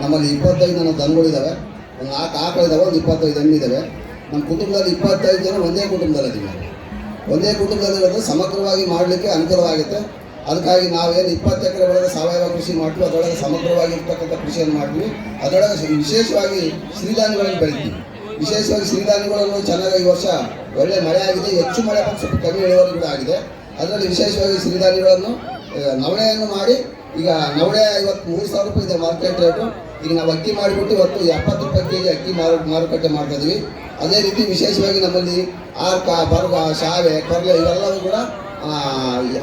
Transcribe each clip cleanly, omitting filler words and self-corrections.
ನಮ್ಮಲ್ಲಿ 25 ನನ್ನ ದನಗಳಿದ್ದಾವೆ, ಒಂದು 4 ಆಕಳಿದ್ದಾವೆ, ಒಂದು 25 ಎಮ್ಮಿದ್ದಾವೆ. ನಮ್ಮ ಕುಟುಂಬದಲ್ಲಿ 25 ಜನ ಒಂದೇ ಕುಟುಂಬದಲ್ಲಿದ್ದೀವಿ. ಒಂದೇ ಕುಟುಂಬದಲ್ಲಿರೋದು ಸಮಗ್ರವಾಗಿ ಮಾಡಲಿಕ್ಕೆ ಅನುಕೂಲವಾಗುತ್ತೆ. ಅದಕ್ಕಾಗಿ ನಾವೇನು 20 ಎಕರೆ ಒಳಗೆ ಸಾವಯವ ಕೃಷಿ ಮಾಡ್ತೀವಿ, ಅದರೊಳಗೆ ಸಮಗ್ರವಾಗಿರ್ತಕ್ಕಂಥ ಕೃಷಿಯನ್ನು ಮಾಡ್ತೀವಿ. ಅದರೊಳಗೆ ವಿಶೇಷವಾಗಿ ಸಿರಿಧಾನ್ಯಗಳನ್ನು ಬೆಳಿತೀವಿ. ವಿಶೇಷವಾಗಿ ಸಿರಿಧಾನ್ಯಗಳನ್ನು ಚೆನ್ನಾಗಿ ಈ ವರ್ಷ ಒಳ್ಳೆ ಮಳೆ ಆಗಿದೆ, ಹೆಚ್ಚು ಮಳೆ ಬಂದು ಸ್ವಲ್ಪ ಕಮ್ಮಿ ಇಳುವರಿ ಕೂಡ ಆಗಿದೆ. ಅದರಲ್ಲಿ ವಿಶೇಷವಾಗಿ ಸಿರಿಧಾನ್ಯಗಳನ್ನು ನವಣೆಯನ್ನು ಮಾಡಿ, ಈಗ ನವಣೆ ಇವತ್ತು 3,000 ರೂಪಾಯಿ ಇದೆ ಮಾರ್ಕೆಟ್ ರೇಟು. ಈಗ ನಾವು ಅಕ್ಕಿ ಮಾಡಿಬಿಟ್ಟು ಇವತ್ತು 70 ರೂಪಾಯಿ ಕೆಜಿ ಅಕ್ಕಿ ಮಾರುಕಟ್ಟೆ ಮಾಡ್ತಾ ಇದ್ವಿ. ಅದೇ ರೀತಿ ವಿಶೇಷವಾಗಿ ನಮ್ಮಲ್ಲಿ ಆರ್ಕ, ಬರ್ಗ, ಶಾವೆ, ಕೊರ್ಲೆ ಇವೆಲ್ಲವೂ ಕೂಡ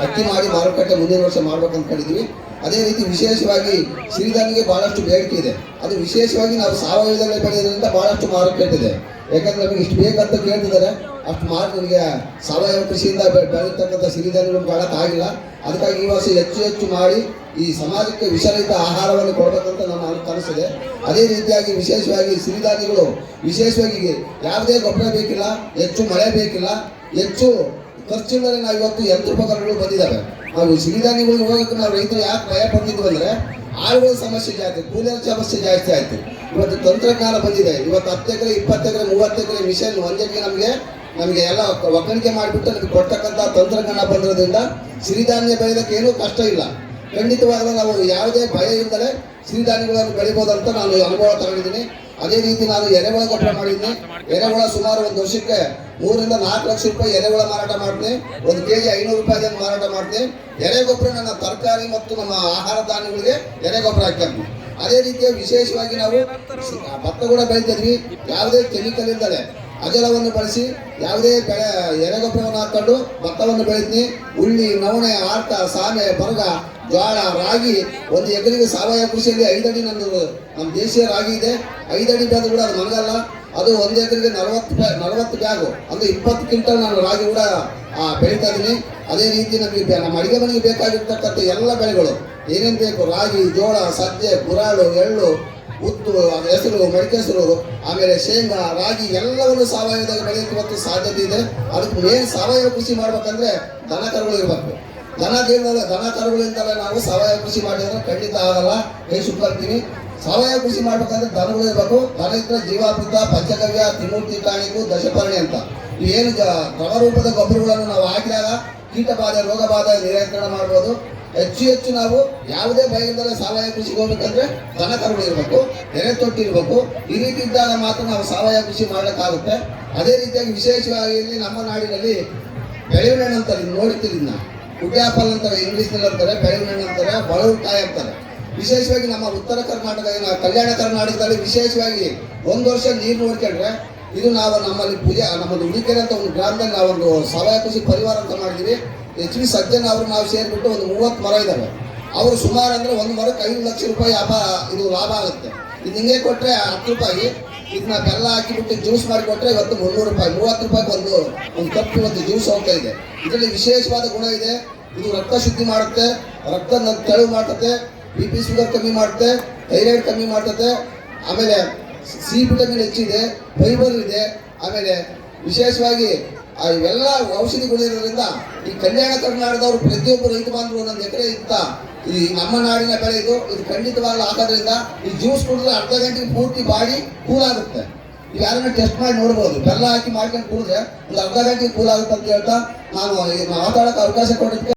ಅಕ್ಕಿ ಮಾಡಿ ಮಾರುಕಟ್ಟೆ ಮುಂದಿನ ವರ್ಷ ಮಾಡ್ಬೇಕು ಅಂದ್ಕೊಂಡಿದ್ವಿ. ಅದೇ ರೀತಿ ವಿಶೇಷವಾಗಿ ಸಿರಿಧಾನ್ಯಕ್ಕೆ ಭಾಳಷ್ಟು ಬೇಡಿಕೆ ಇದೆ. ಅದು ವಿಶೇಷವಾಗಿ ನಾವು ಸಾವಯವದಲ್ಲಿ ಬೆಳೆಯೋದ್ರಿಂದ ಭಾಳಷ್ಟು ಮಾರುಕಟ್ಟೆ ಇದೆ. ಯಾಕಂದ್ರೆ ನಮಗೆ ಇಷ್ಟು ಬೇಕಂತ ಕೇಳ್ತಿದ್ದಾರೆ, ಅಷ್ಟು ನಮಗೆ ಸಾವಯವ ಕೃಷಿಯಿಂದ ಬೆಳೆಯತಕ್ಕಂಥ ಸಿರಿಧಾನ್ಯಗಳು ಮಾಡೋಕ್ಕಾಗಿಲ್ಲ. ಅದಕ್ಕಾಗಿ ಈ ವರ್ಷ ಹೆಚ್ಚು ಮಾಡಿ ಈ ಸಮಾಜಕ್ಕೆ ವಿಷರಹಿತ ಆಹಾರವನ್ನು ಕೊಡಬೇಕಂತ ನನ್ನ ಕನಸಿದೆ. ಅದೇ ರೀತಿಯಾಗಿ ವಿಶೇಷವಾಗಿ ಸಿರಿಧಾನ್ಯಗಳು ವಿಶೇಷವಾಗಿ ಯಾವುದೇ ಗೊಬ್ಬರ ಬೇಕಿಲ್ಲ, ಹೆಚ್ಚು ಮಳೆ ಬೇಕಿಲ್ಲ, ಹೆಚ್ಚು ಖರ್ಚಿಲ್ಲದೆ ನಾವು ಇವತ್ತು ಯಂತ್ರೋಪಕರಣಗಳು ಬಂದಿದ್ದಾವೆ. ನಾವು ಸಿರಿಧಾನ್ಯಗಳಿಗೆ ಹೋಗೋಕ್ಕೆ ನಾವು ರೈತರು ಯಾಕೆ ಭಯ ಪಡ್ತಿದ್ವಿ ಅಂದರೆ ಆಳುಗಳ ಸಮಸ್ಯೆ ಜಾಸ್ತಿ, ಕೂಲಿಯರ ಸಮಸ್ಯೆ ಜಾಸ್ತಿ ಆಯಿತು. ಇವತ್ತು ತಂತ್ರಜ್ಞಾನ ಬಂದಿದೆ. ಇವತ್ತು 10 ಎಕರೆ 20 ಎಕರೆ 30 ಎಕರೆ ಮಿಷನ್ ಒಂದಕ್ಕೆ ನಮಗೆ ಎಲ್ಲ ಒಕ್ಕಣಿಕೆ ಮಾಡಿಬಿಟ್ಟು ನಮಗೆ ಕೊಡ್ತಕ್ಕಂಥ ತಂತ್ರಜ್ಞಾನ ಬಂದಿರೋದ್ರಿಂದ ಸಿರಿಧಾನ್ಯ ಬೆಳೆಯೋದಕ್ಕೆ ಏನೂ ಕಷ್ಟ ಇಲ್ಲ. ಖಂಡಿತವಾಗಲೂ ನಾವು ಯಾವುದೇ ಭಯ ಇಲ್ಲದೆ ಸಿರಿಧಾನ್ಯಗಳನ್ನು ಬೆಳಿಬೋದಂತ ನಾನು ಅನುಭವ ತಗೊಂಡಿದ್ದೀನಿ. ಅದೇ ರೀತಿ ನಾನು ಎರೆಹುಳ ಗೊಬ್ಬರ ಮಾಡಿದ್ದೀನಿ. ಎರೆಹುಳ ಸುಮಾರು ಒಂದು ವರ್ಷಕ್ಕೆ 3 ರಿಂದ 4 ಲಕ್ಷ ರೂಪಾಯಿ ಎರೆಹುಳ ಮಾರಾಟ ಮಾಡ್ತೀನಿ. 1 ಕೆಜಿ 500 ರೂಪಾಯಿಯನ್ನು ಮಾರಾಟ ಮಾಡ್ತೀನಿ. ಎರೆಗೊಬ್ಬರ ನನ್ನ ತರಕಾರಿ ಮತ್ತು ನಮ್ಮ ಆಹಾರ ಧಾನ್ಯಗಳಿಗೆ ಎರೆಗೊಬ್ಬರ ಹಾಕ್ತೀನಿ. ಅದೇ ರೀತಿಯ ವಿಶೇಷವಾಗಿ ನಾವು ಭತ್ತ ಕೂಡ ಬೆಳಿತಿದ್ವಿ. ಯಾವುದೇ ಕೆಮಿಕಲ್ ಇಲ್ಲದೆ ಅಜಲವನ್ನು ಬಳಸಿ ಯಾವುದೇ ಬೆಳೆ ಎರೆಗೊಬ್ಬರವನ್ನು ಹಾಕ್ಕೊಂಡು ಭತ್ತವನ್ನು ಬೆಳಿತೀನಿ. ಉಳ್ಳಿ, ನವಣೆ, ಆರ್ತ, ಸಾಮೆ, ಬರಗ, ಜೋಳ, ರಾಗಿ, 1 ಎಕರೆಗೆ ಸಾವಯವ ಕೃಷಿಯಲ್ಲಿ 5 ಅಡಿ ನಮ್ಮ ದೇಶೀಯ ರಾಗಿ ಇದೆ. 5 ಅಡಿ ಬ್ಯಾಗ್ ಕೂಡ ಅದು ಮನಗಲ್ಲ. ಅದು 1 ಎಕರೆಗೆ 40 ಬ್ಯಾಗು ಅಂದರೆ 20 ಕ್ವಿಂಟಲ್ ನಾನು ರಾಗಿ ಕೂಡ ಬೆಳೀತಾ ಇದ್ದೀನಿ. ಅದೇ ರೀತಿ ನಮಗೆ ನಮ್ಮ ಅಡುಗೆ ಮನೆಗೆ ಬೇಕಾಗಿರ್ತಕ್ಕಂಥ ಎಲ್ಲ ಬೆಳೆಗಳು ಏನೇನು ಬೇಕು, ರಾಗಿ, ಜೋಳ, ಸಜ್ಜೆ, ಕುರಾಳು, ಎಳ್ಳು, ಉತ್ತು, ಹೆಸರು, ಮಡಿಕೆಸರು, ಆಮೇಲೆ ಶೇಂಗಾ, ರಾಗಿ ಎಲ್ಲವನ್ನು ಸಾವಯವದಾಗ ಬೆಳೆಯೋಕ್ಕೆ ಇವತ್ತು ಸಾಧ್ಯತೆ ಇದೆ. ಅದಕ್ಕೆ ಮೇನ್ ಸಾವಯವ ಕೃಷಿ ಮಾಡ್ಬೇಕಂದ್ರೆ ದನ ಕರುಗಳು ಇರಬೇಕು. ದನ ಕರುಗಳಿಂದಲೇ ನಾವು ಸಾವಯವ ಕೃಷಿ ಮಾಡಿದ್ರೆ ಖಂಡಿತ ಆಗಲ್ಲ, ಕೈ ಸುಟ್ಕೊಳ್ತೀವಿ. ಸಾವಯವ ಕೃಷಿ ಮಾಡ್ಬೇಕಂದ್ರೆ ದನಗಳು ಇರಬೇಕು. ದನ ಇದ್ರೆ ಜೀವಾಮೃತ, ಪಂಚಗವ್ಯ, ತ್ರಿಮೂರ್ತಿ ಟಾಣಿಕು, ದಶಪರ್ಣಿ ಅಂತ ಏನು ದ್ರವ ರೂಪದ ಗೊಬ್ಬರಗಳನ್ನು ನಾವು ಹಾಕಿದಾಗ ಕೀಟಬಾಧೆ, ರೋಗಬಾಧೆ ನಿಯಂತ್ರಣ ಮಾಡ್ಬೋದು. ಹೆಚ್ಚು ನಾವು ಯಾವುದೇ ಭಯದಿಂದಲೇ ಸಾವಯವ ಕೃಷಿಗೆ ಹೋಗ್ಬೇಕಂದ್ರೆ ದನ ಕರುಗಳು ಇರಬೇಕು, ಎರೆ ತೊಟ್ಟಿ ಇರಬೇಕು. ಈ ರೀತಿ ಇದ್ದಾಗ ಮಾತ್ರ ನಾವು ಸಾವಯವ ಕೃಷಿ ಮಾಡಲಿಕ್ಕಾಗುತ್ತೆ. ಅದೇ ರೀತಿಯಾಗಿ ವಿಶೇಷವಾಗಿ ಇಲ್ಲಿ ನಮ್ಮ ನಾಡಿನಲ್ಲಿ ಬೆಳೆಯುವ ಹಣ್ಣು ಅಂತಾರೆ, ನೋಡ್ತೀರಿ ನಾವು ಉಡ್ಯಾಪಲ್ ಅಂತಾರೆ, ಇಂಗ್ಲೀಷ್ನಲ್ಲಿ ಅಂತಾರೆ, ಬೆಳೆಯುವ ಹಣ್ಣು ಅಂತಾರೆ, ಬಳೂರ್ಕಾಯಿ ಅಂತಾರೆ. ವಿಶೇಷವಾಗಿ ನಮ್ಮ ಉತ್ತರ ಕರ್ನಾಟಕ, ಕಲ್ಯಾಣ ಕರ್ನಾಟಕದಲ್ಲಿ ವಿಶೇಷವಾಗಿ 1 ವರ್ಷ ನೀರು ನೋಡ್ಕೊಂಡ್ರೆ ಇದು ನಾವು ನಮ್ಮಲ್ಲಿ ನಮ್ಮದು ಹುಡುಕೆರೆ ಅಂತ ಒಂದು ಗ್ರಾಮದಲ್ಲಿ ನಾವೊಂದು ಸಾವಯವ ಕೃಷಿ ಪರಿವಾರ ಅಂತ ಮಾಡಿದ್ದೀವಿ. HV ಸಜ್ಜನ್ ಅವರು ನಾವು ಸೇರಿಬಿಟ್ಟು ಒಂದು 30 ಮರ ಇದ್ದಾವೆ. ಅವರು ಸುಮಾರು ಅಂದರೆ 1 ಮರಕ್ಕೆ 5 ಲಕ್ಷ ರೂಪಾಯಿ ಇದು ಲಾಭ ಆಗುತ್ತೆ. ಇದು ಹಿಂಗೆ ಕೊಟ್ಟರೆ 10 ರೂಪಾಯಿ, ಇದನ್ನ ಬೆಲ್ಲ ಹಾಕಿಬಿಟ್ಟು ಜ್ಯೂಸ್ ಮಾಡಿಕೊಟ್ರೆ ಇವತ್ತು 300 ರೂಪಾಯಿ, 30 ರೂಪಾಯಿಗೆ ಒಂದು ಕಪ್ ಇವತ್ತು ಜ್ಯೂಸ್ ಹೋಗ್ತಾ ಇದೆ. ಇದರಲ್ಲಿ ವಿಶೇಷವಾದ ಗುಣ ಇದೆ. ಇದು ರಕ್ತ ಶುದ್ಧಿ ಮಾಡುತ್ತೆ, ರಕ್ತ ತೆಳು ಮಾಡ್ತದೆ, BP ಶುಗರ್ ಕಮ್ಮಿ ಮಾಡುತ್ತೆ, ಥೈರಾಯ್ಡ್ ಕಮ್ಮಿ ಮಾಡ್ತದೆ. ಆಮೇಲೆ C ವಿಟಮಿನ್ ಹೆಚ್ಚಿದೆ, ಫೈಬರ್ ಇದೆ. ಆಮೇಲೆ ವಿಶೇಷವಾಗಿ ಇವೆಲ್ಲ ಔಷಧಿಗಳಿರೋದ್ರಿಂದ ಈ ಕಲ್ಯಾಣ ಕರ್ನಾಟಕದವರು ಪ್ರತಿಯೊಬ್ಬರು ರೈತ ಬಾಂಧವರು 1 ಎಕರೆ ಇತ್ತ ಈ ನಮ್ಮ ನಾಡಿನ ಬೆಳೆ ಇದು ಖಂಡಿತವಾಗ್ಲೂ ಹಾಕೋದ್ರಿಂದ ಈ ಜ್ಯೂಸ್ ಕುಡಿದ್ರೆ ಅರ್ಧ ಗಂಟೆಗೆ ಪೂರ್ತಿ ಬಾಡಿ ಕೂಲ್ ಆಗುತ್ತೆ. ಈಗ ಯಾರನ್ನ ಟೆಸ್ಟ್ ಮಾಡಿ ನೋಡ್ಬೋದು. ಬೆಲ್ಲ ಹಾಕಿ ಮಾಡ್ಕೊಂಡು ಕುಡಿದ್ರೆ ಒಂದು ಅರ್ಧ ಗಂಟೆಗೆ ಕೂಲ್ ಆಗುತ್ತೆ ಅಂತ ಹೇಳ್ತಾ ನಾನು ಮಾತಾಡೋಕೆ ಅವಕಾಶ ಕೊಡೋದಕ್ಕೆ